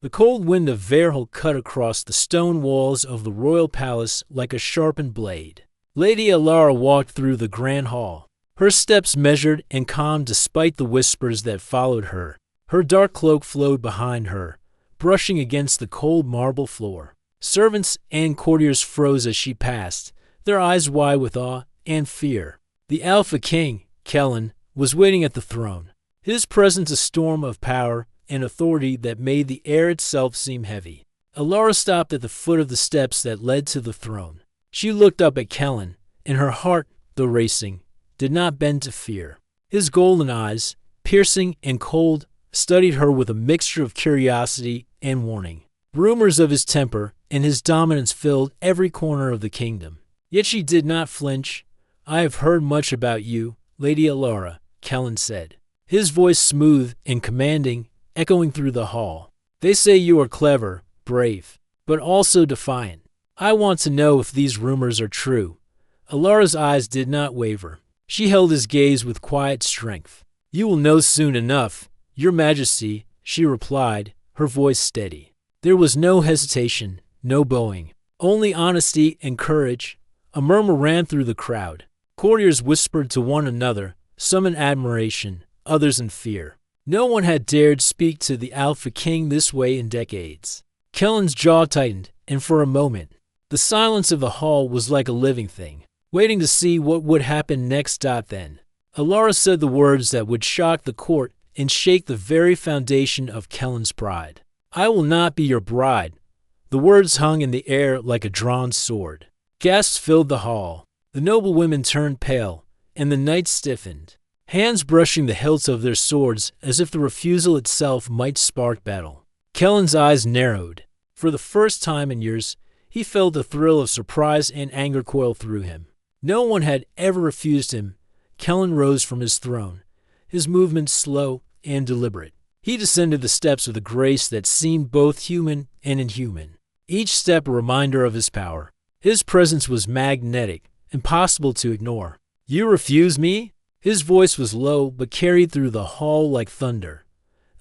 The cold wind of Werewolf cut across the stone walls of the royal palace like a sharpened blade. Lady Alara walked through the grand hall, her steps measured and calm despite the whispers that followed her. Her dark cloak flowed behind her, brushing against the cold marble floor. Servants and courtiers froze as she passed, their eyes wide with awe and fear. The Alpha King, Kellen, was waiting at the throne, his presence a storm of power and authority that made the air itself seem heavy. Alara stopped at the foot of the steps that led to the throne. She looked up at Kellen, and her heart, though racing, did not bend to fear. His golden eyes, piercing and cold, studied her with a mixture of curiosity and warning. Rumors of his temper and his dominance filled every corner of the kingdom. Yet she did not flinch. "I have heard much about you, Lady Alara," Kellen said, his voice smooth and commanding, echoing through the hall. "They say you are clever, brave, but also defiant. I want to know if these rumors are true." Alara's eyes did not waver. She held his gaze with quiet strength. "You will know soon enough, Your Majesty," she replied, her voice steady. There was no hesitation, no bowing, only honesty and courage. A murmur ran through the crowd. Courtiers whispered to one another, some in admiration, others in fear. No one had dared speak to the Alpha King this way in decades. Kellen's jaw tightened, and for a moment, the silence of the hall was like a living thing, waiting to see what would happen next. Then, Alara said the words that would shock the court and shake the very foundation of Kellen's pride. "I will not be your bride." The words hung in the air like a drawn sword. Gasps filled the hall. The noble women turned pale, and the knights stiffened, hands brushing the hilts of their swords as if the refusal itself might spark battle. Kellen's eyes narrowed. For the first time in years, he felt a thrill of surprise and anger coil through him. No one had ever refused him. Kellen rose from his throne, his movements slow and deliberate. He descended the steps with a grace that seemed both human and inhuman, each step a reminder of his power. His presence was magnetic, impossible to ignore. "You refuse me?" His voice was low but carried through the hall like thunder.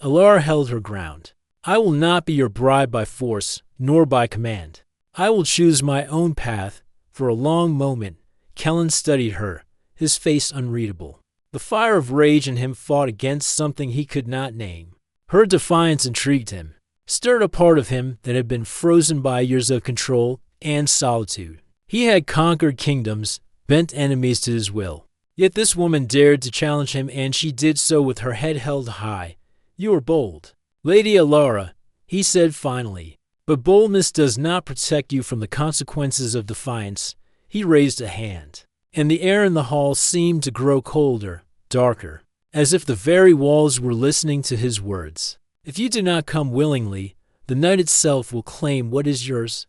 Alara held her ground. "I will not be your bride by force, nor by command. I will choose my own path." For a long moment, Kellen studied her, his face unreadable. The fire of rage in him fought against something he could not name. Her defiance intrigued him, stirred a part of him that had been frozen by years of control and solitude. He had conquered kingdoms, bent enemies to his will. Yet this woman dared to challenge him, and she did so with her head held high. "You are bold, Lady Alara," he said finally, "but boldness does not protect you from the consequences of defiance." He raised a hand, and the air in the hall seemed to grow colder, darker, as if the very walls were listening to his words. "If you do not come willingly, the night itself will claim what is yours."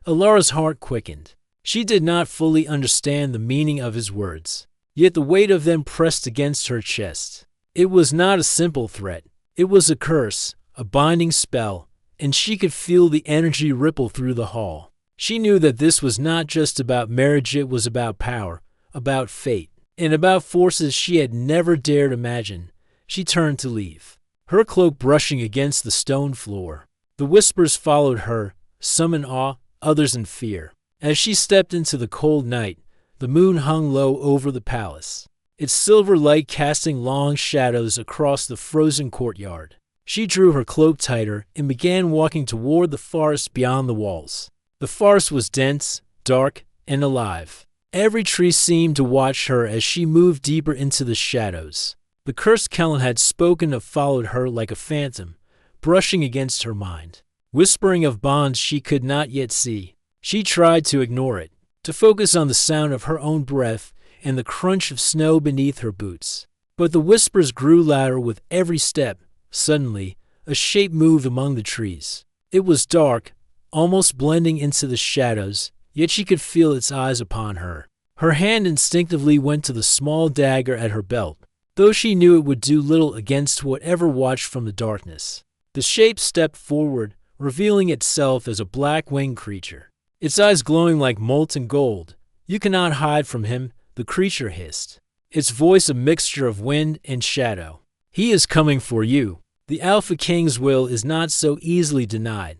Alara's heart quickened. She did not fully understand the meaning of his words, yet the weight of them pressed against her chest. It was not a simple threat. It was a curse, a binding spell, and she could feel the energy ripple through the hall. She knew that this was not just about marriage, it was about power, about fate, and about forces she had never dared imagine. She turned to leave, her cloak brushing against the stone floor. The whispers followed her, some in awe, others in fear. As she stepped into the cold night, the moon hung low over the palace, its silver light casting long shadows across the frozen courtyard. She drew her cloak tighter and began walking toward the forest beyond the walls. The forest was dense, dark, and alive. Every tree seemed to watch her as she moved deeper into the shadows. The curse Kellen had spoken of followed her like a phantom, brushing against her mind, whispering of bonds she could not yet see. She tried to ignore it, to focus on the sound of her own breath and the crunch of snow beneath her boots. But the whispers grew louder with every step. Suddenly, a shape moved among the trees. It was dark, almost blending into the shadows, yet she could feel its eyes upon her. Her hand instinctively went to the small dagger at her belt, though she knew it would do little against whatever watched from the darkness. The shape stepped forward, revealing itself as a black-winged creature, its eyes glowing like molten gold. "You cannot hide from him," the creature hissed, its voice a mixture of wind and shadow. "He is coming for you." The Alpha King's will is not so easily denied.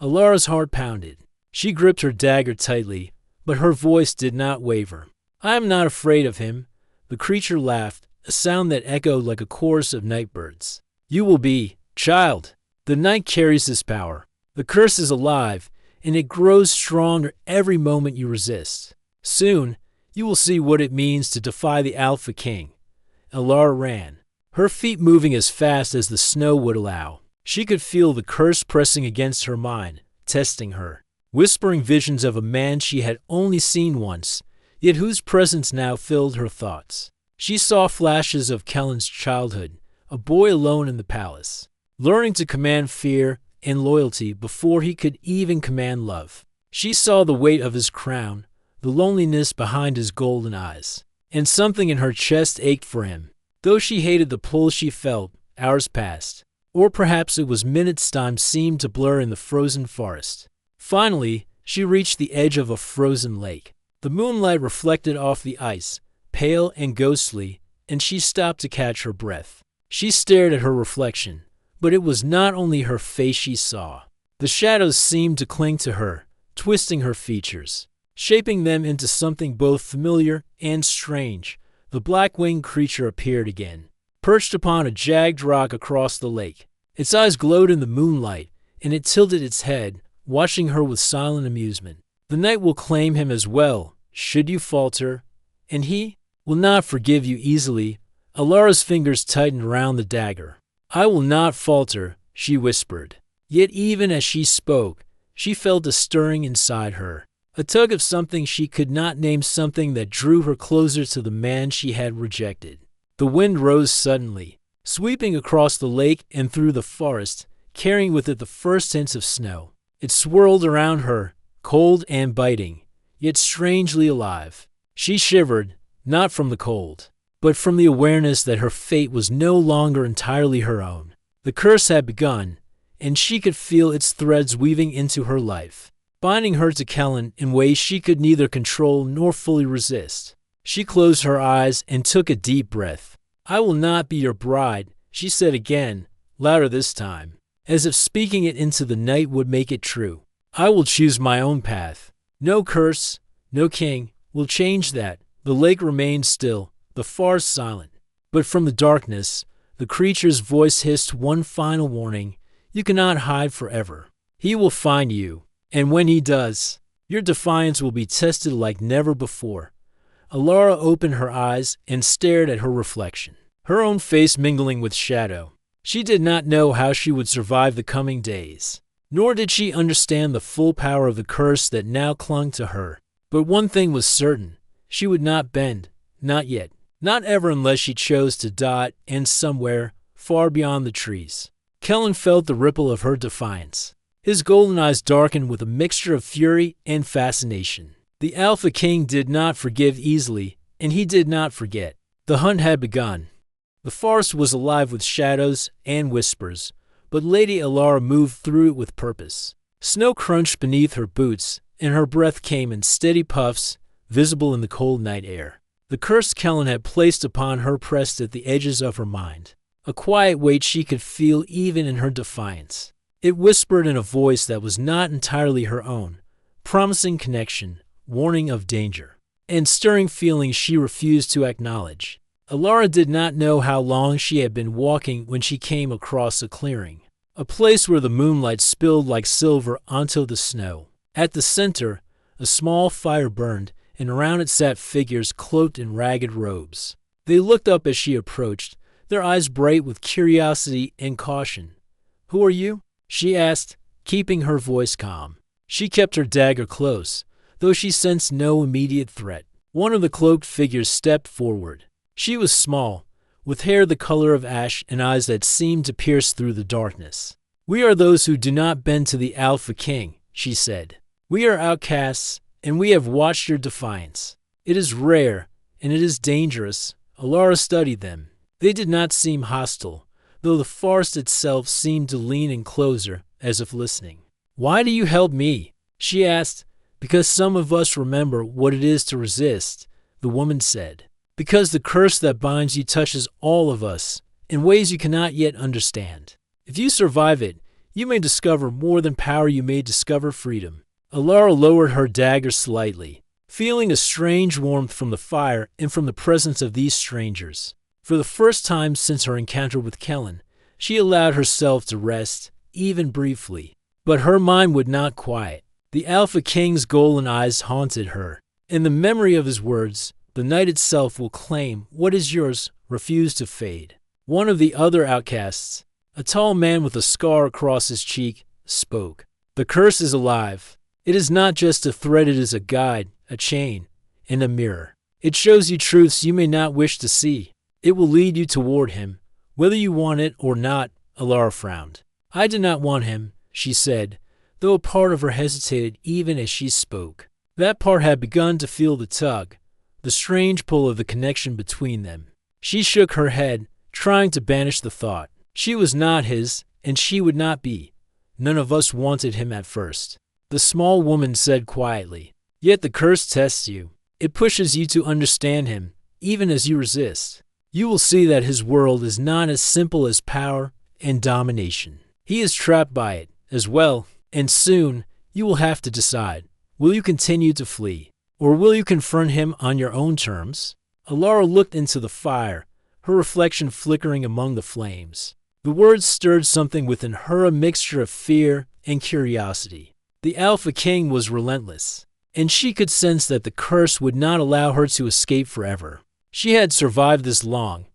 Alara's heart pounded. She gripped her dagger tightly, but her voice did not waver. I am not afraid of him. The creature laughed, a sound that echoed like a chorus of night birds. You will be, child. The night carries this power. The curse is alive, and it grows stronger every moment you resist. Soon, you will see what it means to defy the Alpha King. Alara ran, her feet moving as fast as the snow would allow. She could feel the curse pressing against her mind, testing her, whispering visions of a man she had only seen once, yet whose presence now filled her thoughts. She saw flashes of Kellen's childhood, a boy alone in the palace, learning to command fear and loyalty before he could even command love. She saw the weight of his crown, the loneliness behind his golden eyes, and something in her chest ached for him. Though she hated the pull she felt, hours passed, or perhaps it was minutes. Time seemed to blur in the frozen forest. Finally, she reached the edge of a frozen lake. The moonlight reflected off the ice, pale and ghostly, and she stopped to catch her breath. She stared at her reflection, but it was not only her face she saw. The shadows seemed to cling to her, twisting her features, shaping them into something both familiar and strange. The black-winged creature appeared again, perched upon a jagged rock across the lake. Its eyes glowed in the moonlight, and it tilted its head, watching her with silent amusement. The night will claim him as well, should you falter, and he will not forgive you easily. Alara's fingers tightened around the dagger. I will not falter, she whispered. Yet even as she spoke, she felt a stirring inside her, a tug of something she could not name, something that drew her closer to the man she had rejected. The wind rose suddenly, sweeping across the lake and through the forest, carrying with it the first hints of snow. It swirled around her, cold and biting, yet strangely alive. She shivered, not from the cold, but from the awareness that her fate was no longer entirely her own. The curse had begun, and she could feel its threads weaving into her life, binding her to Kellen in ways she could neither control nor fully resist. She closed her eyes and took a deep breath. I will not be your bride, she said again, louder this time, as if speaking it into the night would make it true. I will choose my own path. No curse, no king, will change that. The lake remained still, the forest silent. But from the darkness, the creature's voice hissed one final warning. You cannot hide forever. He will find you, and when he does, your defiance will be tested like never before. Alara opened her eyes and stared at her reflection, her own face mingling with shadow. She did not know how she would survive the coming days, nor did she understand the full power of the curse that now clung to her. But one thing was certain, she would not bend, not yet, not ever, unless she chose to die, and somewhere, far beyond the trees. Kellen felt the ripple of her defiance. His golden eyes darkened with a mixture of fury and fascination. The Alpha King did not forgive easily, and he did not forget. The hunt had begun. The forest was alive with shadows and whispers, but Lady Alara moved through it with purpose. Snow crunched beneath her boots, and her breath came in steady puffs, visible in the cold night air. The curse Kellen had placed upon her pressed at the edges of her mind, a quiet weight she could feel even in her defiance. It whispered in a voice that was not entirely her own, promising connection, warning of danger, and stirring feelings she refused to acknowledge. Alara did not know how long she had been walking when she came across a clearing, a place where the moonlight spilled like silver onto the snow. At the center, a small fire burned, and around it sat figures cloaked in ragged robes. They looked up as she approached, their eyes bright with curiosity and caution. Who are you? She asked, keeping her voice calm. She kept her dagger close, though she sensed no immediate threat. One of the cloaked figures stepped forward. She was small, with hair the color of ash and eyes that seemed to pierce through the darkness. We are those who do not bend to the Alpha King, she said. We are outcasts, and we have watched your defiance. It is rare, and it is dangerous. Alara studied them. They did not seem hostile, though the forest itself seemed to lean in closer, as if listening. Why do you help me? She asked. Because some of us remember what it is to resist, the woman said. Because the curse that binds you touches all of us, in ways you cannot yet understand. If you survive it, you may discover more than power, you may discover freedom. Alara lowered her dagger slightly, feeling a strange warmth from the fire and from the presence of these strangers. For the first time since her encounter with Kellen, she allowed herself to rest, even briefly. But her mind would not quiet. The Alpha King's golden eyes haunted her. In the memory of his words, the night itself will claim what is yours, refuse to fade. One of the other outcasts, a tall man with a scar across his cheek, spoke. The curse is alive. It is not just a thread, it is a guide, a chain, and a mirror. It shows you truths you may not wish to see. It will lead you toward him, whether you want it or not. Alara frowned. I did not want him, she said, though a part of her hesitated even as she spoke. That part had begun to feel the tug, the strange pull of the connection between them. She shook her head, trying to banish the thought. She was not his, and she would not be. None of us wanted him at first. The small woman said quietly. Yet the curse tests you. It pushes you to understand him, even as you resist. You will see that his world is not as simple as power and domination. He is trapped by it, as well, and soon you will have to decide. Will you continue to flee, or will you confront him on your own terms? Alara looked into the fire, her reflection flickering among the flames. The words stirred something within her, a mixture of fear and curiosity. The Alpha King was relentless, and she could sense that the curse would not allow her to escape forever. She had survived this long,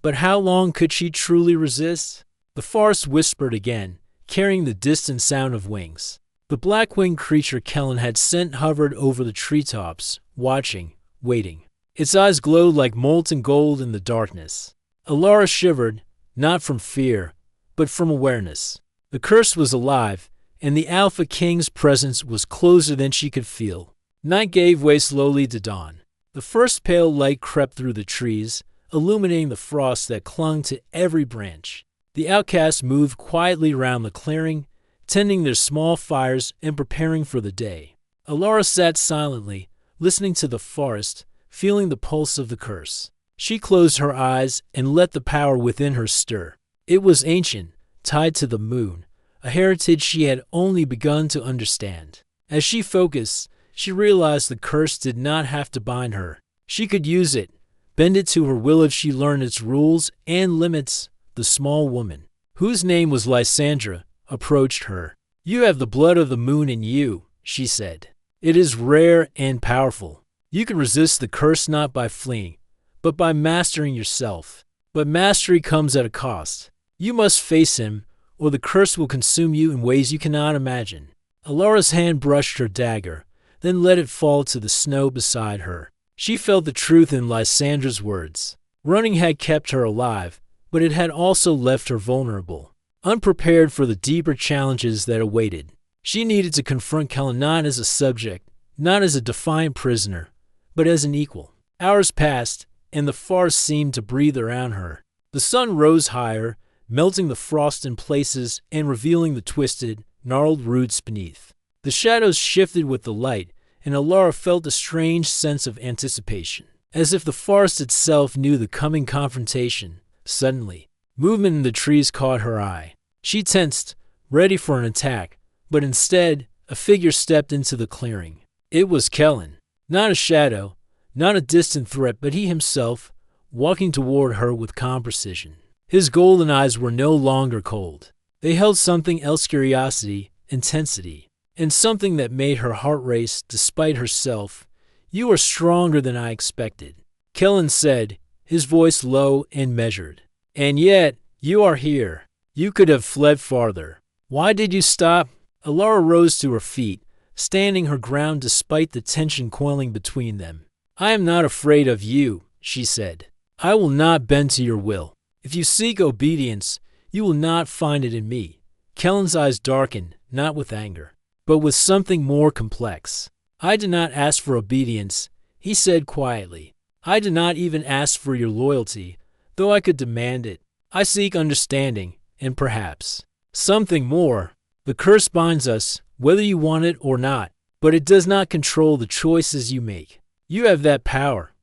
but how long could she truly resist? The forest whispered again, carrying the distant sound of wings. The black-winged creature Kellen had sent hovered over the treetops, watching, waiting. Its eyes glowed like molten gold in the darkness. Alara shivered, not from fear, but from awareness. The curse was alive, and the Alpha King's presence was closer than she could feel. Night gave way slowly to dawn. The first pale light crept through the trees, illuminating the frost that clung to every branch. The outcasts moved quietly around the clearing, tending their small fires and preparing for the day. Alara sat silently, listening to the forest, feeling the pulse of the curse. She closed her eyes and let the power within her stir. It was ancient, tied to the moon, a heritage she had only begun to understand. As she focused, she realized the curse did not have to bind her. She could use it, bend it to her will if she learned its rules and limits. The small woman, whose name was Lysandra, approached her. You have the blood of the moon in you, she said. It is rare and powerful. You can resist the curse not by fleeing, but by mastering yourself. But mastery comes at a cost. You must face him, or the curse will consume you in ways you cannot imagine. Alara's hand brushed her dagger, then let it fall to the snow beside her. She felt the truth in Lysandra's words. Running had kept her alive, but it had also left her vulnerable, unprepared for the deeper challenges that awaited. She needed to confront Kellen not as a subject, not as a defiant prisoner, but as an equal. Hours passed, and the forest seemed to breathe around her. The sun rose higher, melting the frost in places and revealing the twisted, gnarled roots beneath. The shadows shifted with the light, and Alara felt a strange sense of anticipation, as if the forest itself knew the coming confrontation. Suddenly, movement in the trees caught her eye. She tensed, ready for an attack, but instead, a figure stepped into the clearing. It was Kellen, not a shadow, not a distant threat, but he himself, walking toward her with calm precision. His golden eyes were no longer cold. They held something else, curiosity, intensity, and something that made her heart race despite herself. You are stronger than I expected, Kellen said, his voice low and measured. And yet, you are here. You could have fled farther. Why did you stop? Alara rose to her feet, standing her ground despite the tension coiling between them. I am not afraid of you, she said. I will not bend to your will. If you seek obedience, you will not find it in me. Kellen's eyes darkened, not with anger, but with something more complex. I did not ask for obedience, he said quietly. I did not even ask for your loyalty, though I could demand it. I seek understanding, and perhaps something more. The curse binds us, whether you want it or not, but it does not control the choices you make. You have that power.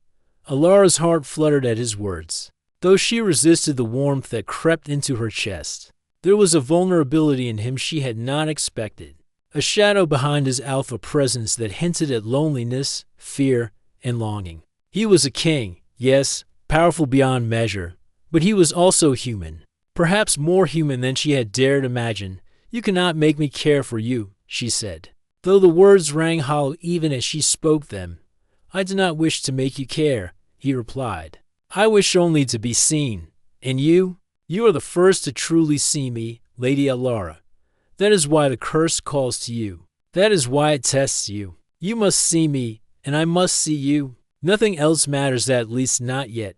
Alara's heart fluttered at his words. though she resisted the warmth that crept into her chest. There was a vulnerability in him she had not expected, a shadow behind his alpha presence that hinted at loneliness, fear, and longing. He was a king, yes, powerful beyond measure, but he was also human, perhaps more human than she had dared imagine. "You cannot make me care for you," she said, though the words rang hollow even as she spoke them. "I do not wish to make you care," he replied. "I wish only to be seen. And you? You are the first to truly see me, Lady Alara. That is why the curse calls to you. That is why it tests you. You must see me, and I must see you. Nothing else matters, at least not yet."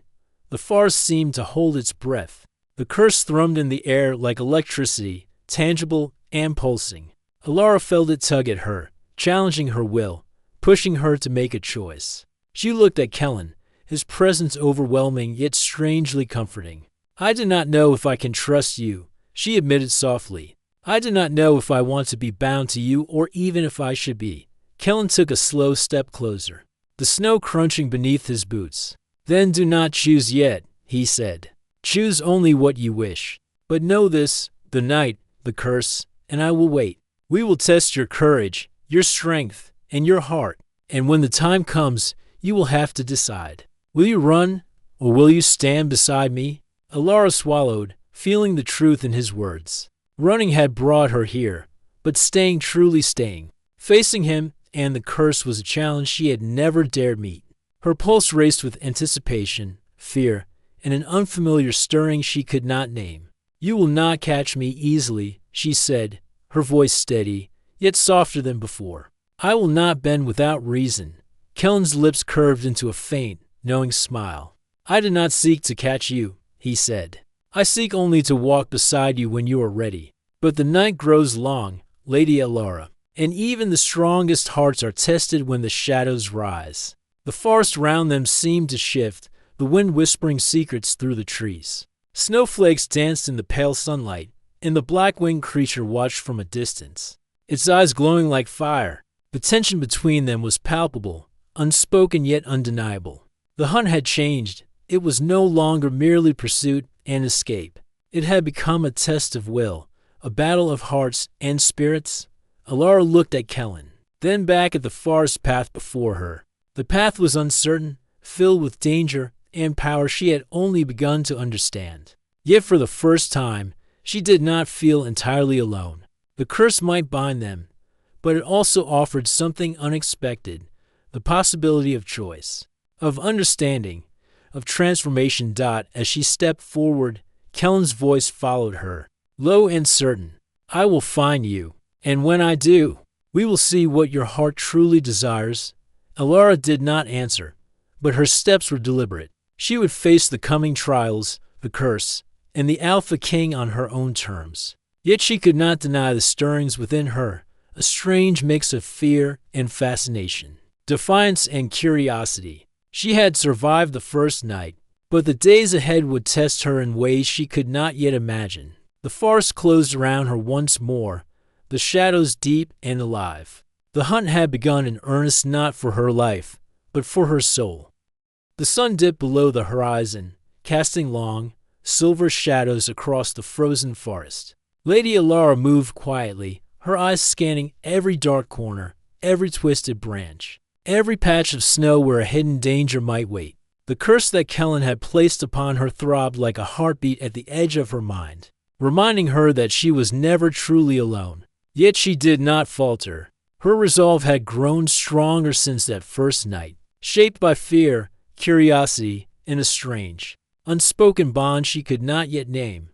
The forest seemed to hold its breath. The curse thrummed in the air like electricity, tangible and pulsing. Alara felt it tug at her, challenging her will, pushing her to make a choice. She looked at Kellen, his presence overwhelming yet strangely comforting. "I do not know if I can trust you," she admitted softly. "I do not know if I want to be bound to you or even if I should be." Kellen took a slow step closer, the snow crunching beneath his boots. "Then do not choose yet," he said. "Choose only what you wish. But know this, the night, the curse, and I will wait. We will test your courage, your strength, and your heart. And when the time comes, you will have to decide. Will you run, or will you stand beside me?" Alara swallowed, feeling the truth in his words. Running had brought her here, but staying, truly staying, facing him and the curse was a challenge she had never dared meet. Her pulse raced with anticipation, fear, and an unfamiliar stirring she could not name. "You will not catch me easily," she said, her voice steady, yet softer than before. "I will not bend without reason." Kellen's lips curved into a faint, knowing smile. "I did not seek to catch you," he said. "I seek only to walk beside you when you are ready. But the night grows long, Lady Alara, and even the strongest hearts are tested when the shadows rise." The forest round them seemed to shift, the wind whispering secrets through the trees. Snowflakes danced in the pale sunlight, and the black-winged creature watched from a distance, its eyes glowing like fire. The tension between them was palpable, unspoken yet undeniable. The hunt had changed. It was no longer merely pursuit and escape. It had become a test of will, a battle of hearts and spirits. Alara looked at Kellen, then back at the forest path before her. The path was uncertain, filled with danger and power she had only begun to understand. Yet for the first time, she did not feel entirely alone. The curse might bind them, but it also offered something unexpected, the possibility of choice, of understanding, of transformation. As she stepped forward, Kellen's voice followed her, low and certain. "I will find you, and when I do, we will see what your heart truly desires." Alara did not answer, but her steps were deliberate. She would face the coming trials, the curse, and the Alpha King on her own terms. Yet she could not deny the stirrings within her, a strange mix of fear and fascination, defiance and curiosity. She had survived the first night, but the days ahead would test her in ways she could not yet imagine. The forest closed around her once more, the shadows deep and alive. The hunt had begun in earnest, not for her life, but for her soul. The sun dipped below the horizon, casting long, silver shadows across the frozen forest. Lady Alara moved quietly, her eyes scanning every dark corner, every twisted branch, every patch of snow where a hidden danger might wait. The curse that Kellen had placed upon her throbbed like a heartbeat at the edge of her mind, reminding her that she was never truly alone. Yet she did not falter. Her resolve had grown stronger since that first night, shaped by fear, curiosity, and a strange, unspoken bond she could not yet name.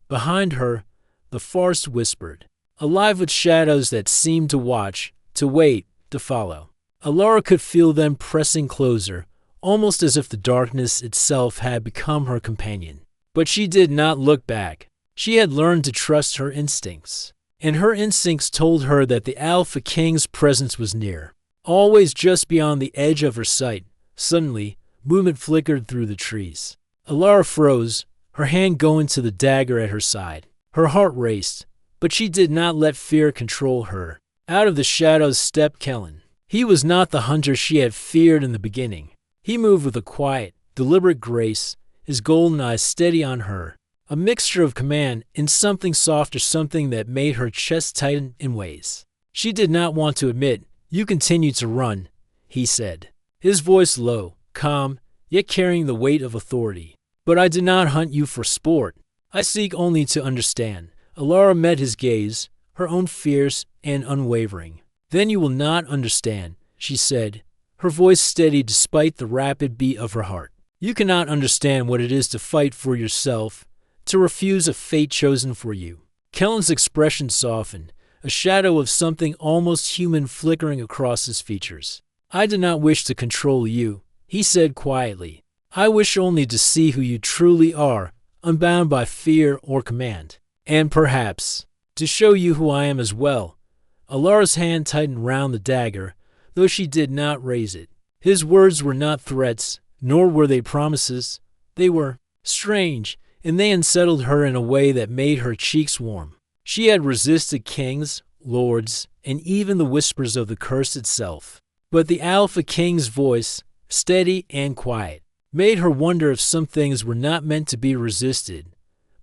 Behind her, the forest whispered, alive with shadows that seemed to watch, to wait, to follow. Alara could feel them pressing closer, almost as if the darkness itself had become her companion. But she did not look back. She had learned to trust her instincts, and her instincts told her that the Alpha King's presence was near, always just beyond the edge of her sight. Suddenly, movement flickered through the trees. Alara froze, her hand going to the dagger at her side. Her heart raced, but she did not let fear control her. Out of the shadows stepped Kellen. He was not the hunter she had feared in the beginning. He moved with a quiet, deliberate grace, his golden eyes steady on her. A mixture of command and something softer, something that made her chest tighten in ways she did not want to admit. "You continue to run," he said, his voice low, calm, yet carrying the weight of authority. "But I do not hunt you for sport. I seek only to understand." Alara met his gaze, her own fierce and unwavering. "Then you will not understand," she said, her voice steady despite the rapid beat of her heart. "You cannot understand what it is to fight for yourself, to refuse a fate chosen for you." Kellen's expression softened, a shadow of something almost human flickering across his features. "I do not wish to control you," he said quietly. "I wish only to see who you truly are, unbound by fear or command. And perhaps, to show you who I am as well." Alara's hand tightened round the dagger, though she did not raise it. His words were not threats, nor were they promises. They were strange, and they unsettled her in a way that made her cheeks warm. She had resisted kings, lords, and even the whispers of the curse itself. But the Alpha King's voice, steady and quiet, made her wonder if some things were not meant to be resisted.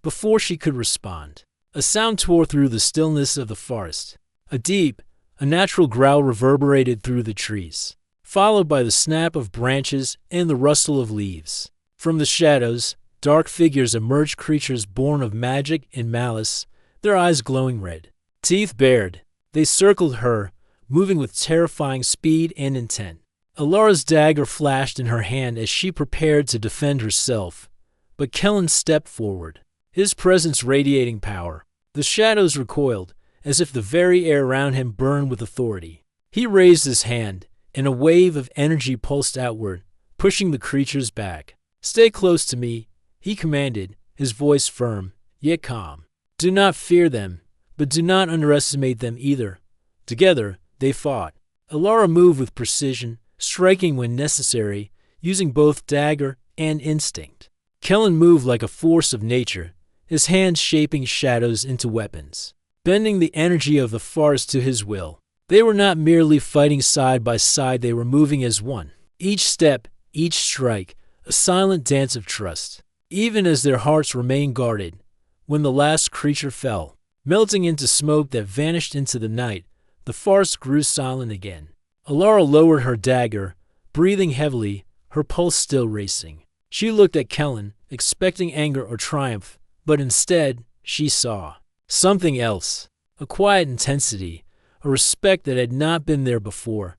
Before she could respond, a sound tore through the stillness of the forest. A deep, unnatural growl reverberated through the trees, followed by the snap of branches and the rustle of leaves. From the shadows, dark figures emerged, creatures born of magic and malice, their eyes glowing red, teeth bared. They circled her, moving with terrifying speed and intent. Alara's dagger flashed in her hand as she prepared to defend herself, but Kellen stepped forward, his presence radiating power. The shadows recoiled, as if the very air around him burned with authority. He raised his hand, and a wave of energy pulsed outward, pushing the creatures back. "Stay close to me," he commanded, his voice firm, yet calm. "Do not fear them, but do not underestimate them either." Together, they fought. Alara moved with precision, striking when necessary, using both dagger and instinct. Kellen moved like a force of nature, his hands shaping shadows into weapons, bending the energy of the forest to his will. They were not merely fighting side by side, they were moving as one. Each step, each strike, a silent dance of trust. Even as their hearts remained guarded, when the last creature fell, melting into smoke that vanished into the night, the forest grew silent again. Alara lowered her dagger, breathing heavily, her pulse still racing. She looked at Kellen, expecting anger or triumph, but instead, she saw something else, a quiet intensity, a respect that had not been there before.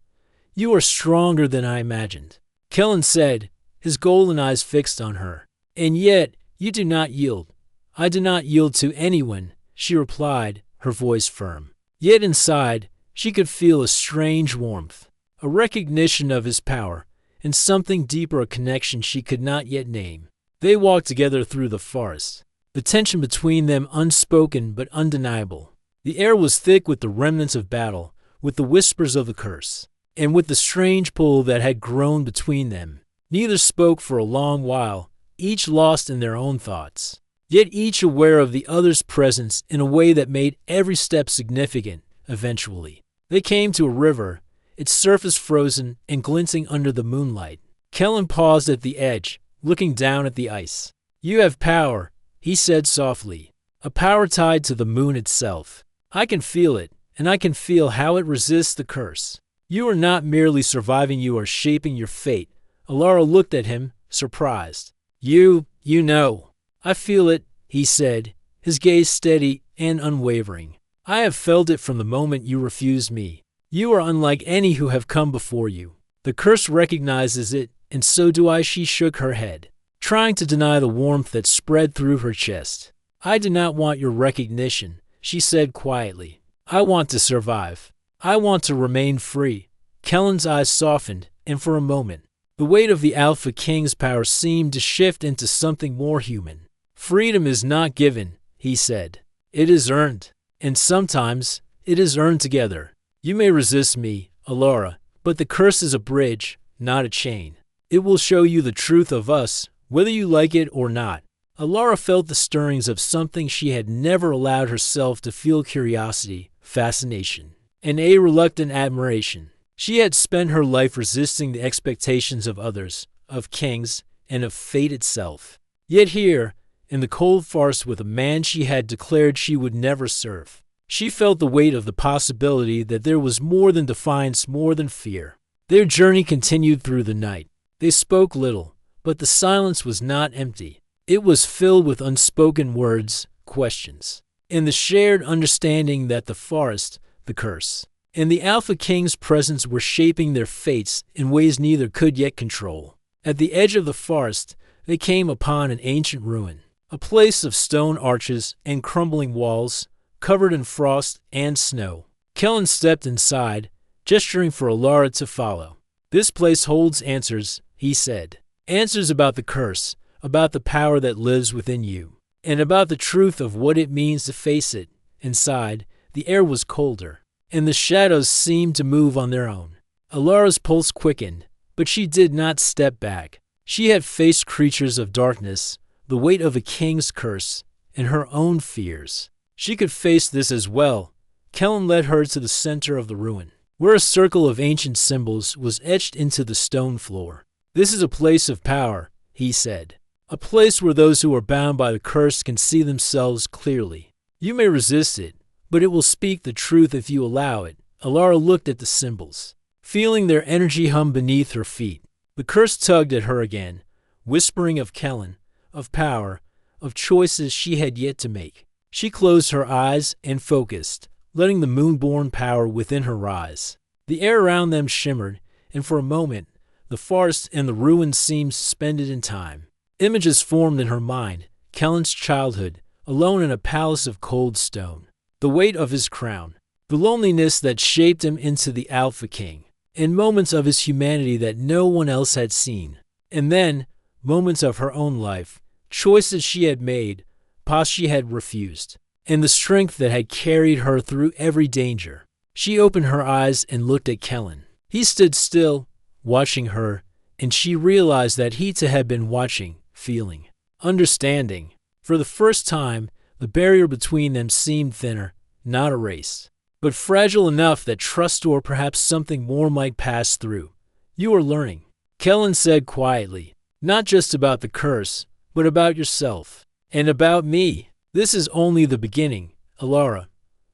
"You are stronger than I imagined," Kellen said, his golden eyes fixed on her. "And yet, you do not yield." "I do not yield to anyone," she replied, her voice firm. Yet inside, she could feel a strange warmth, a recognition of his power, and something deeper, a connection she could not yet name. They walked together through the forest, the tension between them unspoken but undeniable. The air was thick with the remnants of battle, with the whispers of the curse, and with the strange pull that had grown between them. Neither spoke for a long while, each lost in their own thoughts, yet each aware of the other's presence in a way that made every step significant. Eventually, they came to a river, its surface frozen and glinting under the moonlight. Kellen paused at the edge, looking down at the ice. "You have power," he said softly, "a power tied to the moon itself. I can feel it, and I can feel how it resists the curse. You are not merely surviving, you are shaping your fate." Alara looked at him, surprised. You know." "I feel it," he said, his gaze steady and unwavering. "I have felt it from the moment you refused me. You are unlike any who have come before you. The curse recognizes it, and so do I." She shook her head, trying to deny the warmth that spread through her chest. "I do not want your recognition," she said quietly. "I want to survive. I want to remain free." Kellen's eyes softened, and for a moment, the weight of the Alpha King's power seemed to shift into something more human. "Freedom is not given," he said. "It is earned. And sometimes, it is earned together. You may resist me, Alara, but the curse is a bridge, not a chain. It will show you the truth of us, whether you like it or not." Alara felt the stirrings of something she had never allowed herself to feel: curiosity, fascination, and a reluctant admiration. She had spent her life resisting the expectations of others, of kings, and of fate itself. Yet here, in the cold forest with a man she had declared she would never serve, she felt the weight of the possibility that there was more than defiance, more than fear. Their journey continued through the night. They spoke little, but the silence was not empty. It was filled with unspoken words, questions, and the shared understanding that the forest, the curse, and the Alpha King's presence were shaping their fates in ways neither could yet control. At the edge of the forest, they came upon an ancient ruin, a place of stone arches and crumbling walls, covered in frost and snow. Kellen stepped inside, gesturing for Alara to follow. "This place holds answers," he said. "Answers about the curse, about the power that lives within you, and about the truth of what it means to face it." Inside, the air was colder, and the shadows seemed to move on their own. Alara's pulse quickened, but she did not step back. She had faced creatures of darkness, the weight of a king's curse, and her own fears. She could face this as well. Kellen led her to the center of the ruin, where a circle of ancient symbols was etched into the stone floor. "This is a place of power," he said. "A place where those who are bound by the curse can see themselves clearly. You may resist it, but it will speak the truth if you allow it." Alara looked at the symbols, feeling their energy hum beneath her feet. The curse tugged at her again, whispering of Kellen, of power, of choices she had yet to make. She closed her eyes and focused, letting the moonborn power within her rise. The air around them shimmered, and for a moment, the forest and the ruins seemed suspended in time. Images formed in her mind, Kellen's childhood, alone in a palace of cold stone, the weight of his crown, the loneliness that shaped him into the Alpha King, and moments of his humanity that no one else had seen. And then, moments of her own life, choices she had made, paths she had refused, and the strength that had carried her through every danger. She opened her eyes and looked at Kellen. He stood still, watching her, and she realized that he too had been watching, feeling, understanding. For the first time, the barrier between them seemed thinner, not erased, but fragile enough that trust or perhaps something more might pass through. "You are learning," Kellen said quietly, "not just about the curse, but about yourself, and about me. This is only the beginning, Alara.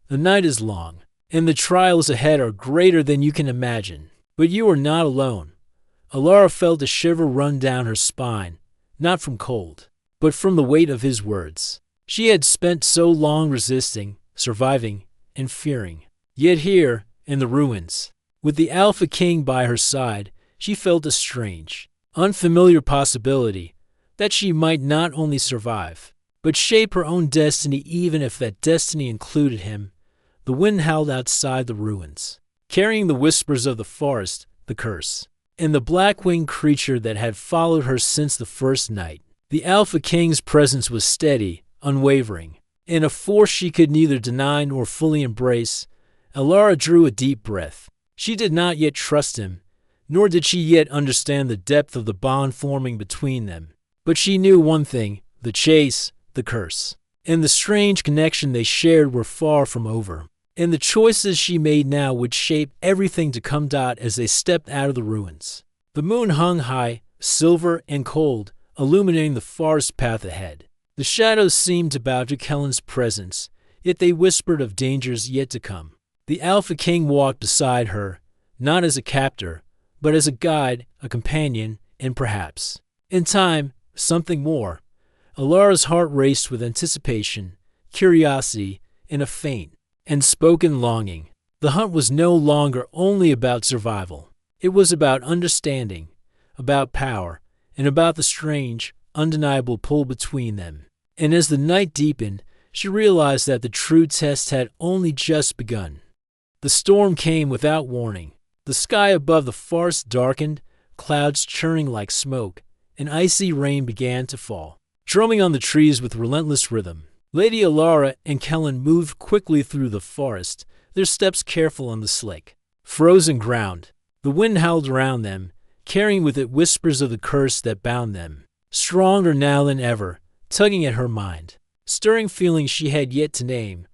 The night is long, and the trials ahead are greater than you can imagine. But you are not alone." Alara felt a shiver run down her spine, not from cold, but from the weight of his words. She had spent so long resisting, surviving, and fearing. Yet here, in the ruins, with the Alpha King by her side, she felt a strange, unfamiliar possibility that she might not only survive, but shape her own destiny, even if that destiny included him. The wind howled outside the ruins, carrying the whispers of the forest, the curse, and the black-winged creature that had followed her since the first night. The Alpha King's presence was steady, unwavering, and a force she could neither deny nor fully embrace. Alara drew a deep breath. She did not yet trust him, nor did she yet understand the depth of the bond forming between them. But she knew one thing: the chase, the curse, and the strange connection they shared were far from over. And the choices she made now would shape everything to come as they stepped out of the ruins. The moon hung high, silver and cold, illuminating the forest path ahead. The shadows seemed to bow to Kellen's presence, yet they whispered of dangers yet to come. The Alpha King walked beside her, not as a captor, but as a guide, a companion, and perhaps, in time, something more. Alara's heart raced with anticipation, curiosity, and a faint, unspoken longing. The hunt was no longer only about survival. It was about understanding, about power, and about the strange, undeniable pull between them. And as the night deepened, she realized that the true test had only just begun. The storm came without warning. The sky above the forest darkened, clouds churning like smoke, and icy rain began to fall, drumming on the trees with relentless rhythm. Lady Alara and Kellen moved quickly through the forest, their steps careful on the slick, frozen ground. The wind howled around them, carrying with it whispers of the curse that bound them, stronger now than ever, tugging at her mind, stirring feelings she had yet to name.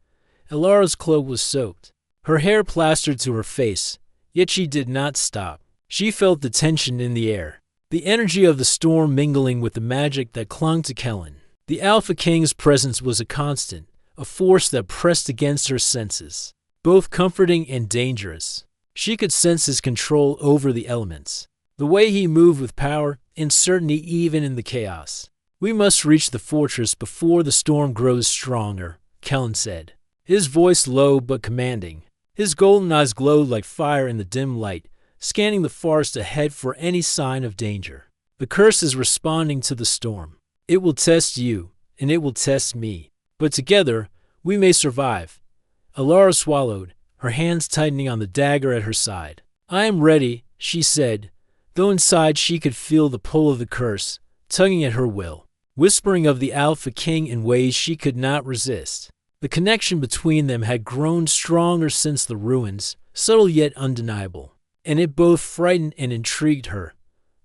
Alara's cloak was soaked, her hair plastered to her face, yet she did not stop. She felt the tension in the air, the energy of the storm mingling with the magic that clung to Kellen. The Alpha King's presence was a constant, a force that pressed against her senses, both comforting and dangerous. She could sense his control over the elements, the way he moved with power and certainty even in the chaos. "We must reach the fortress before the storm grows stronger," Kellen said, his voice low but commanding. His golden eyes glowed like fire in the dim light, scanning the forest ahead for any sign of danger. "The curse is responding to the storm. It will test you, and it will test me. But together, we may survive." Alara swallowed, her hands tightening on the dagger at her side. "I am ready," she said, though inside she could feel the pull of the curse, tugging at her will, whispering of the Alpha King in ways she could not resist. The connection between them had grown stronger since the ruins, subtle yet undeniable, and it both frightened and intrigued her.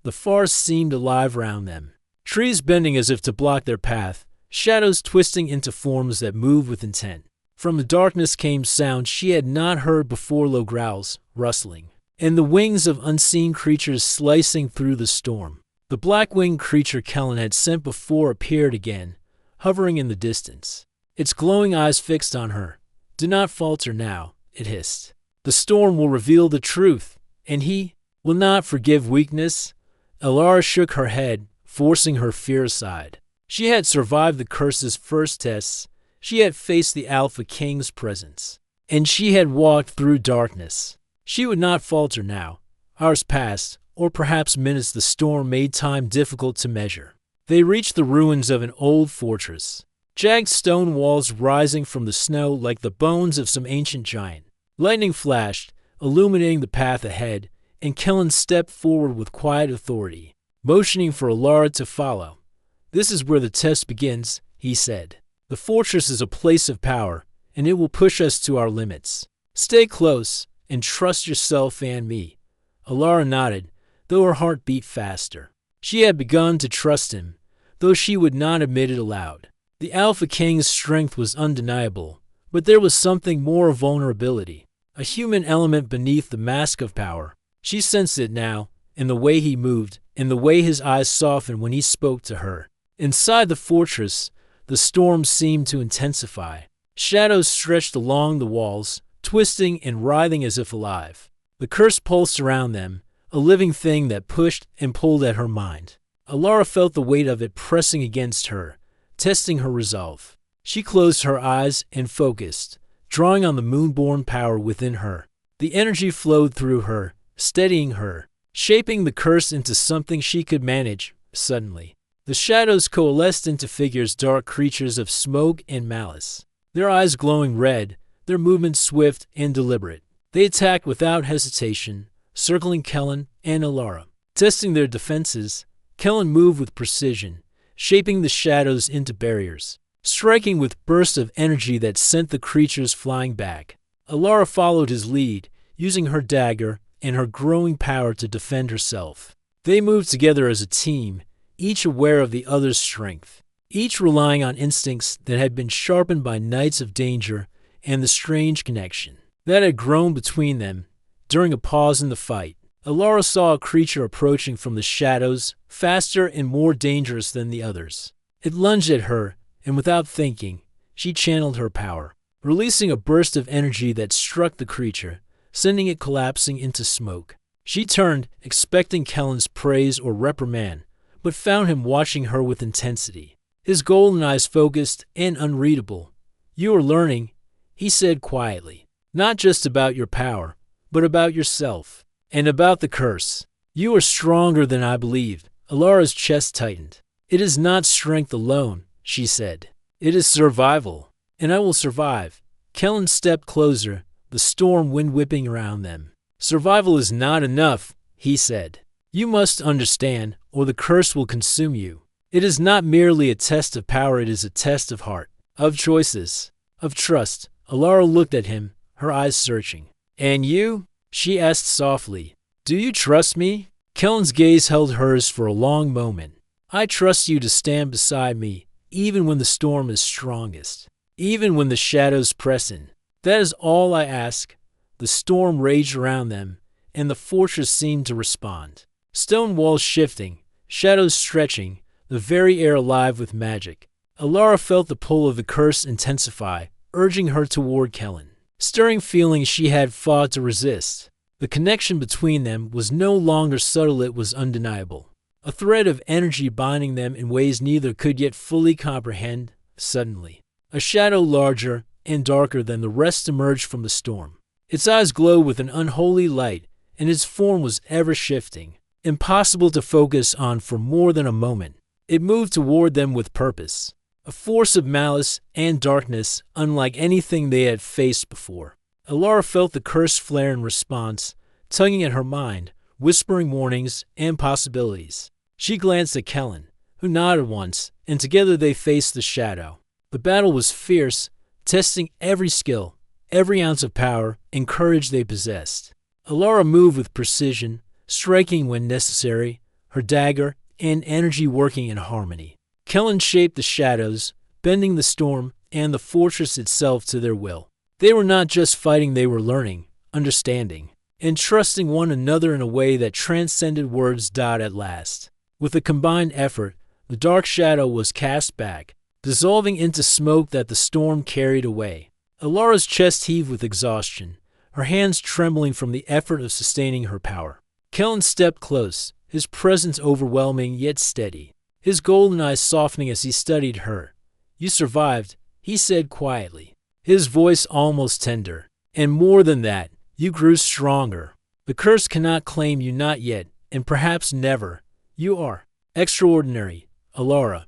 The forest seemed alive around them, trees bending as if to block their path, shadows twisting into forms that moved with intent. From the darkness came sounds she had not heard before, low growls, rustling, and the wings of unseen creatures slicing through the storm. The black-winged creature Kellen had sent before appeared again, hovering in the distance, its glowing eyes fixed on her. "Do not falter now," it hissed. "The storm will reveal the truth, and he will not forgive weakness." Alara shook her head, forcing her fear aside. She had survived the curse's first tests. She had faced the Alpha King's presence, and she had walked through darkness. She would not falter now. Hours passed, or perhaps minutes. The storm made time difficult to measure. They reached the ruins of an old fortress, jagged stone walls rising from the snow like the bones of some ancient giant. Lightning flashed, illuminating the path ahead, and Kellen stepped forward with quiet authority, motioning for Alara to follow. "This is where the test begins," he said. "The fortress is a place of power, and it will push us to our limits. Stay close, and trust yourself and me." Alara nodded, though her heart beat faster. She had begun to trust him, though she would not admit it aloud. The Alpha King's strength was undeniable, but there was something more of vulnerability, a human element beneath the mask of power. She sensed it now, in the way he moved, in the way his eyes softened when he spoke to her. Inside the fortress, the storm seemed to intensify. Shadows stretched along the walls, twisting and writhing as if alive. The curse pulsed around them, a living thing that pushed and pulled at her mind. Alara felt the weight of it pressing against her, testing her resolve. She closed her eyes and focused, drawing on the moonborn power within her. The energy flowed through her, steadying her, shaping the curse into something she could manage. Suddenly, the shadows coalesced into figures, dark creatures of smoke and malice, their eyes glowing red, their movements swift and deliberate. They attacked without hesitation, circling Kellen and Alara. Testing their defenses, Kellen moved with precision, shaping the shadows into barriers, striking with bursts of energy that sent the creatures flying back. Alara followed his lead, using her dagger and her growing power to defend herself. They moved together as a team, each aware of the other's strength, each relying on instincts that had been sharpened by nights of danger and the strange connection that had grown between them. During a pause in the fight, Alara saw a creature approaching from the shadows, faster and more dangerous than the others. It lunged at her, and without thinking, she channeled her power, releasing a burst of energy that struck the creature, sending it collapsing into smoke. She turned, expecting Kellen's praise or reprimand, but found him watching her with intensity, his golden eyes focused and unreadable. "You are learning," he said quietly, "not just about your power, but about yourself, and about the curse. You are stronger than I believed." Alara's chest tightened. "It is not strength alone," she said. "It is survival, and I will survive." Kellen stepped closer, the storm wind whipping around them. "Survival is not enough," he said. "You must understand, or the curse will consume you. It is not merely a test of power, it is a test of heart, of choices, of trust." Alara looked at him, her eyes searching. "And you?" she asked softly. "Do you trust me?" Kellen's gaze held hers for a long moment. "I trust you to stand beside me, even when the storm is strongest, even when the shadows press in. That is all I ask." The storm raged around them, and the fortress seemed to respond. Stone walls shifting, shadows stretching, the very air alive with magic. Alara felt the pull of the curse intensify, urging her toward Kellen. Stirring feelings she had fought to resist. The connection between them was no longer subtle, it was undeniable. A thread of energy binding them in ways neither could yet fully comprehend. Suddenly, a shadow larger and darker than the rest emerged from the storm. Its eyes glowed with an unholy light, and its form was ever shifting, impossible to focus on for more than a moment. It moved toward them with purpose, a force of malice and darkness unlike anything they had faced before. Alara felt the curse flare in response, tugging at her mind, whispering warnings and possibilities. She glanced at Kellen, who nodded once, and together they faced the shadow. The battle was fierce, testing every skill, every ounce of power and courage they possessed. Alara moved with precision, striking when necessary, her dagger and energy working in harmony. Kellen shaped the shadows, bending the storm and the fortress itself to their will. They were not just fighting, they were learning, understanding, and trusting one another in a way that transcended words. At last, with a combined effort, the dark shadow was cast back, dissolving into smoke that the storm carried away. Alara's chest heaved with exhaustion, her hands trembling from the effort of sustaining her power. Kellen stepped close, his presence overwhelming yet steady, his golden eyes softening as he studied her. "You survived," he said quietly, his voice almost tender. "And more than that, you grew stronger. The curse cannot claim you, not yet, and perhaps never. You are extraordinary, Alara."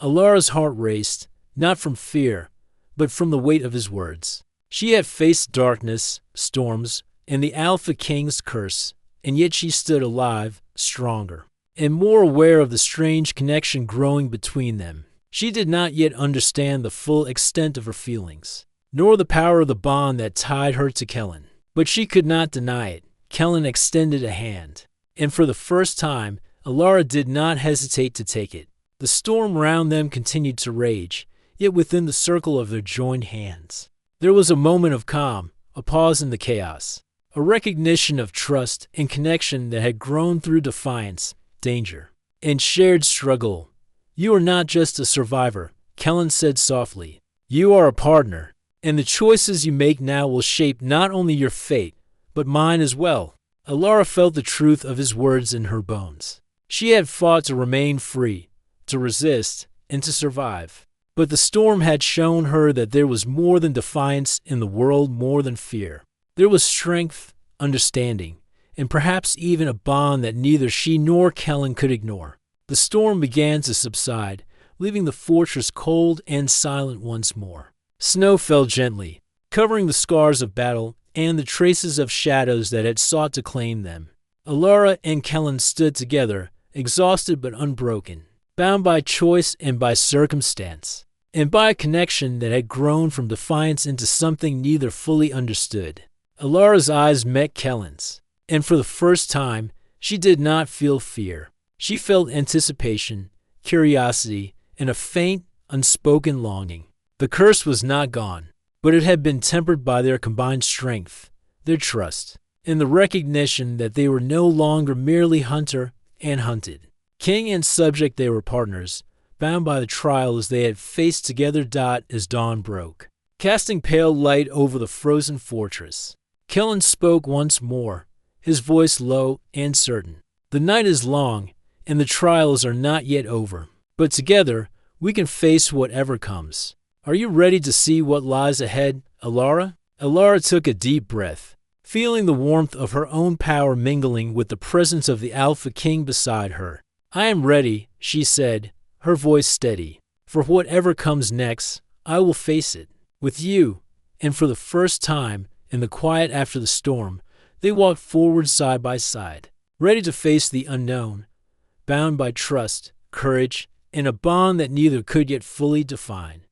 Alara's heart raced, not from fear, but from the weight of his words. She had faced darkness, storms, and the Alpha King's curse, and yet she stood alive, stronger, and more aware of the strange connection growing between them. She did not yet understand the full extent of her feelings, nor the power of the bond that tied her to Kellen. But she could not deny it. Kellen extended a hand, and for the first time, Alara did not hesitate to take it. The storm around them continued to rage, yet within the circle of their joined hands, there was a moment of calm, a pause in the chaos, a recognition of trust and connection that had grown through defiance, danger, and shared struggle. "You are not just a survivor," Kellen said softly. "You are a partner, and the choices you make now will shape not only your fate, but mine as well." Alara felt the truth of his words in her bones. She had fought to remain free, to resist, and to survive. But the storm had shown her that there was more than defiance in the world, more than fear. There was strength, understanding, and perhaps even a bond that neither she nor Kellen could ignore. The storm began to subside, leaving the fortress cold and silent once more. Snow fell gently, covering the scars of battle and the traces of shadows that had sought to claim them. Alara and Kellen stood together, exhausted but unbroken, bound by choice and by circumstance, and by a connection that had grown from defiance into something neither fully understood. Alara's eyes met Kellen's, and for the first time, she did not feel fear. She felt anticipation, curiosity, and a faint, unspoken longing. The curse was not gone, but it had been tempered by their combined strength, their trust, and the recognition that they were no longer merely hunter and hunted. King and subject, they were partners, bound by the trials they had faced together. As dawn broke, casting pale light over the frozen fortress, Kellen spoke once more, his voice low and certain. "The night is long, and the trials are not yet over, but together we can face whatever comes. Are you ready to see what lies ahead, Alara?" Alara took a deep breath, feeling the warmth of her own power mingling with the presence of the Alpha King beside her. "I am ready," she said, her voice steady. "For whatever comes next, I will face it with you." And for the first time, in the quiet after the storm, they walked forward side by side, ready to face the unknown, bound by trust, courage, and a bond that neither could yet fully define.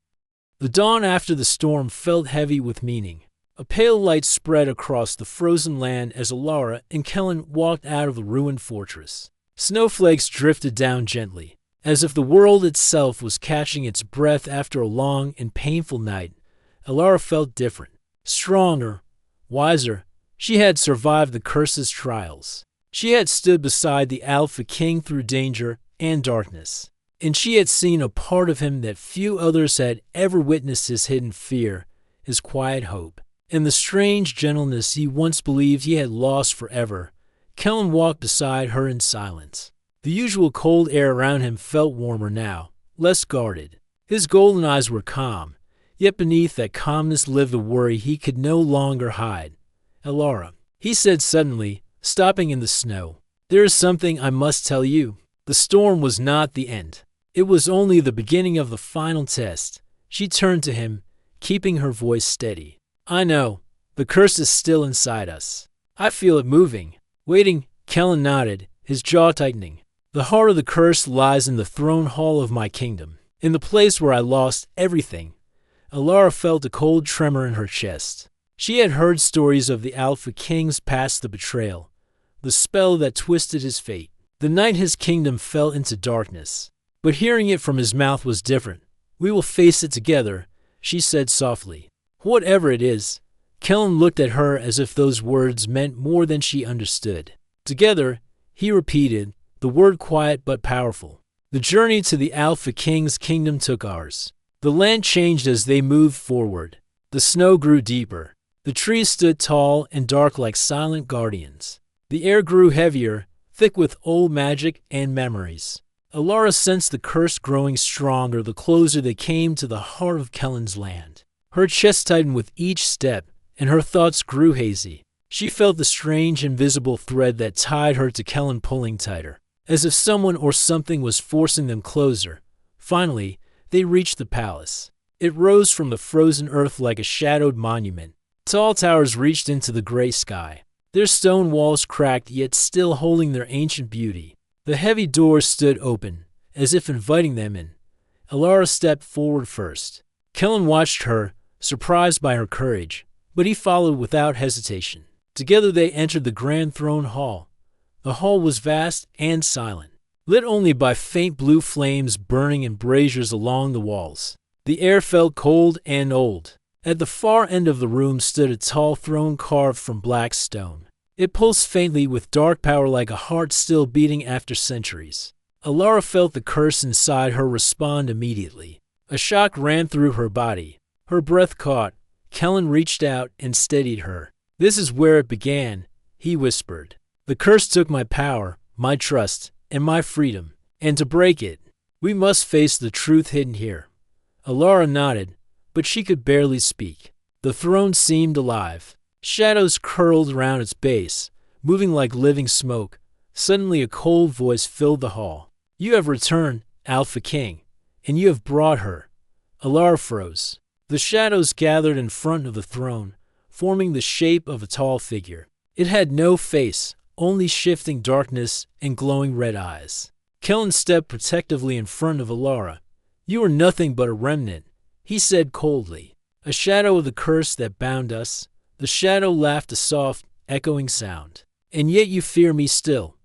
The dawn after the storm felt heavy with meaning. A pale light spread across the frozen land as Alara and Kellen walked out of the ruined fortress. Snowflakes drifted down gently, as if the world itself was catching its breath after a long and painful night. Alara felt different, stronger, wiser. She had survived the curse's trials, She had stood beside the Alpha King through danger and darkness, and she had seen a part of him that few others had ever witnessed: his hidden fear, his quiet hope, and the strange gentleness he once believed he had lost forever. Kellen walked beside her in silence. The usual cold air around him felt warmer now, less guarded. His golden eyes were calm, yet beneath that calmness lived a worry he could no longer hide. "Alara," he said suddenly, stopping in the snow, "there is something I must tell you." The storm was not the end. It was only the beginning of the final test. She turned to him, keeping her voice steady. "I know. The curse is still inside us. I feel it moving, waiting." Kellen nodded, his jaw tightening. "The heart of the curse lies in the throne hall of my kingdom, in the place where I lost everything." Alara felt a cold tremor in her chest. She had heard stories of the Alpha King's past, the betrayal, the spell that twisted his fate, the night his kingdom fell into darkness. But hearing it from his mouth was different. "We will face it together," she said softly. "Whatever it is." Kellen looked at her as if those words meant more than she understood. "Together," he repeated, the word quiet but powerful. The journey to the Alpha King's kingdom took hours. The land changed as they moved forward. The snow grew deeper. The trees stood tall and dark like silent guardians. The air grew heavier, thick with old magic and memories. Alara sensed the curse growing stronger the closer they came to the heart of Kellen's land. Her chest tightened with each step, and her thoughts grew hazy. She felt the strange invisible thread that tied her to Kellen pulling tighter, as if someone or something was forcing them closer. Finally, they reached the palace. It rose from the frozen earth like a shadowed monument. Tall towers reached into the gray sky, their stone walls cracked yet still holding their ancient beauty. The heavy doors stood open, as if inviting them in. Alara stepped forward first. Kellen watched her, surprised by her courage, but he followed without hesitation. Together they entered the grand throne hall. The hall was vast and silent, lit only by faint blue flames burning in braziers along the walls. The air felt cold and old. At the far end of the room stood a tall throne carved from black stone. It pulsed faintly with dark power like a heart still beating after centuries. Alara felt the curse inside her respond immediately. A shock ran through her body. Her breath caught. Kellen reached out and steadied her. "This is where it began," he whispered. "The curse took my power, my trust, and my freedom. And to break it, we must face the truth hidden here." Alara nodded, but she could barely speak. The throne seemed alive. Shadows curled around its base, moving like living smoke. Suddenly a cold voice filled the hall. "You have returned, Alpha King, and you have brought her." Alara froze. The shadows gathered in front of the throne, forming the shape of a tall figure. It had no face, only shifting darkness and glowing red eyes. Kellen stepped protectively in front of Alara. "You are nothing but a remnant," he said coldly. "A shadow of the curse that bound us." The shadow laughed a soft, echoing sound. "And yet you fear me still."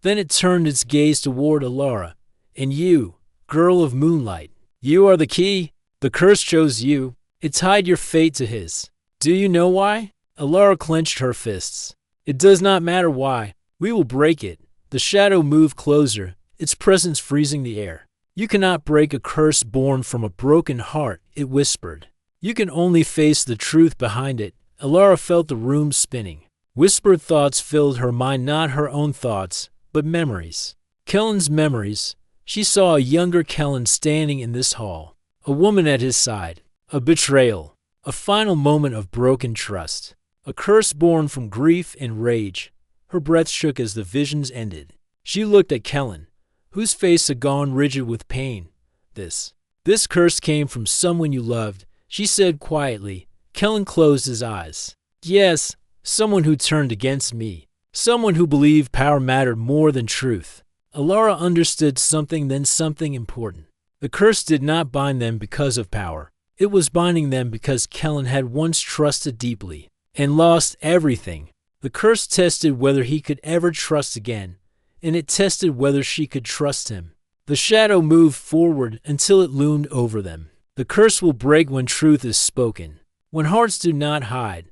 Then it turned its gaze toward Alara. "And you, girl of moonlight, you are the key. The curse chose you. It tied your fate to his. Do you know why?" Alara clenched her fists. "It does not matter why. We will break it." The shadow moved closer, its presence freezing the air. "You cannot break a curse born from a broken heart," it whispered. "You can only face the truth behind it." Alara felt the room spinning. Whispered thoughts filled her mind, not her own thoughts, but memories. Kellen's memories. She saw a younger Kellen standing in this hall, a woman at his side. A betrayal, a final moment of broken trust, a curse born from grief and rage. Her breath shook as the visions ended. She looked at Kellen, whose face had gone rigid with pain. This curse came from someone you loved," she said quietly. Kellen closed his eyes. "Yes, someone who turned against me. Someone who believed power mattered more than truth." Alara understood something, then something important. The curse did not bind them because of power. It was binding them because Kellen had once trusted deeply and lost everything. The curse tested whether he could ever trust again, and it tested whether she could trust him. The shadow moved forward until it loomed over them. The curse will break when truth is spoken, when hearts do not hide.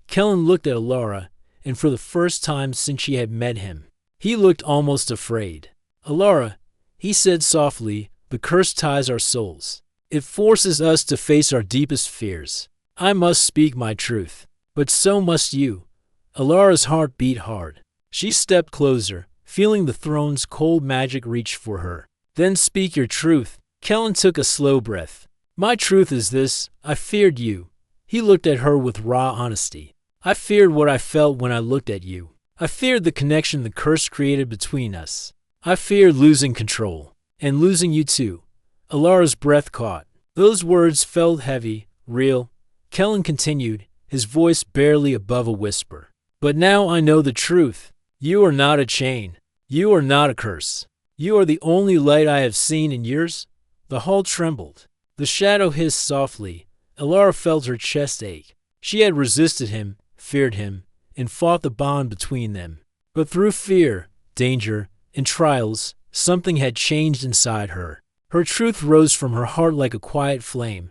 Kellen looked at Alara, and for the first time since she had met him, He looked almost afraid. Alara, he said softly, the curse ties our souls. It forces us to face our deepest fears. I must speak my truth. But so must you. Alara's heart beat hard. She stepped closer, feeling the throne's cold magic reach for her. Then speak your truth. Kellen took a slow breath. My truth is this. I feared you. He looked at her with raw honesty. I feared what I felt when I looked at you. I feared the connection the curse created between us. I feared losing control. And losing you too. Alara's breath caught. Those words felt heavy, real. Kellen continued, his voice barely above a whisper. But now I know the truth. You are not a chain. You are not a curse. You are the only light I have seen in years. The hall trembled. The shadow hissed softly. Alara felt her chest ache. She had resisted him, feared him, and fought the bond between them. But through fear, danger, and trials, something had changed inside her. Her truth rose from her heart like a quiet flame.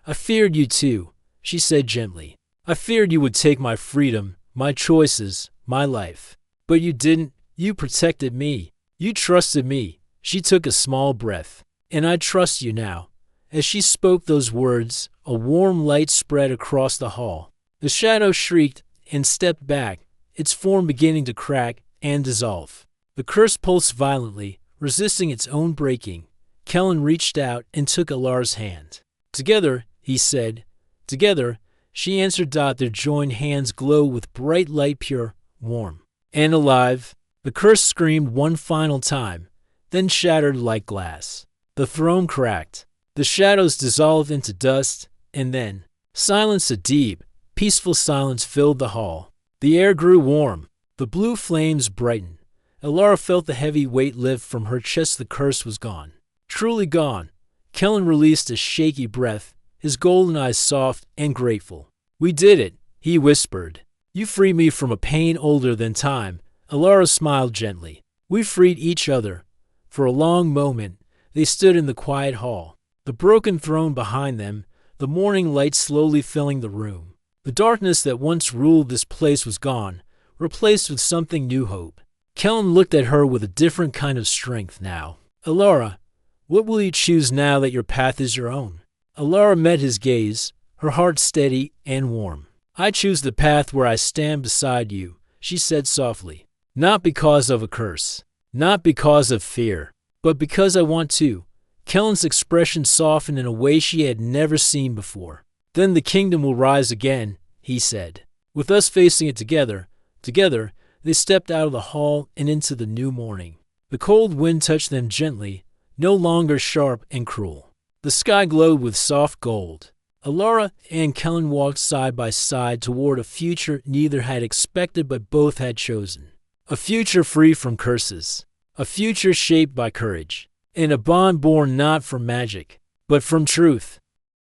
I feared you too, she said gently. I feared you would take my freedom, my choices, my life. But you didn't. You protected me. You trusted me. She took a small breath. And I trust you now. As she spoke those words, a warm light spread across the hall. The shadow shrieked and stepped back, its form beginning to crack and dissolve. The curse pulsed violently, resisting its own breaking. Kellen reached out and took Alara's hand. Together, he said. Together, she answered. Their joined hands glowed with bright light, pure, warm, and alive. The curse screamed one final time, then shattered like glass. The throne cracked. The shadows dissolved into dust, and then silence, a deep, peaceful silence filled the hall. The air grew warm. The blue flames brightened. Alara felt the heavy weight lift from her chest. The curse was gone. Truly gone. Kellen released a shaky breath, his golden eyes soft and grateful. We did it, he whispered. You freed me from a pain older than time. Alara smiled gently. We freed each other. For a long moment, they stood in the quiet hall, the broken throne behind them, the morning light slowly filling the room. The darkness that once ruled this place was gone, replaced with something new, hope. Kellen looked at her with a different kind of strength now. Alara, what will you choose now that your path is your own? Alara met his gaze, her heart steady and warm. I choose the path where I stand beside you, she said softly. Not because of a curse, not because of fear, but because I want to. Kellen's expression softened in a way she had never seen before. Then the kingdom will rise again, he said. With us facing it together, they stepped out of the hall and into the new morning. The cold wind touched them gently, no longer sharp and cruel. The sky glowed with soft gold. Alara and Kellen walked side by side toward a future neither had expected but both had chosen. A future free from curses. A future shaped by courage. And a bond born not from magic, but from truth.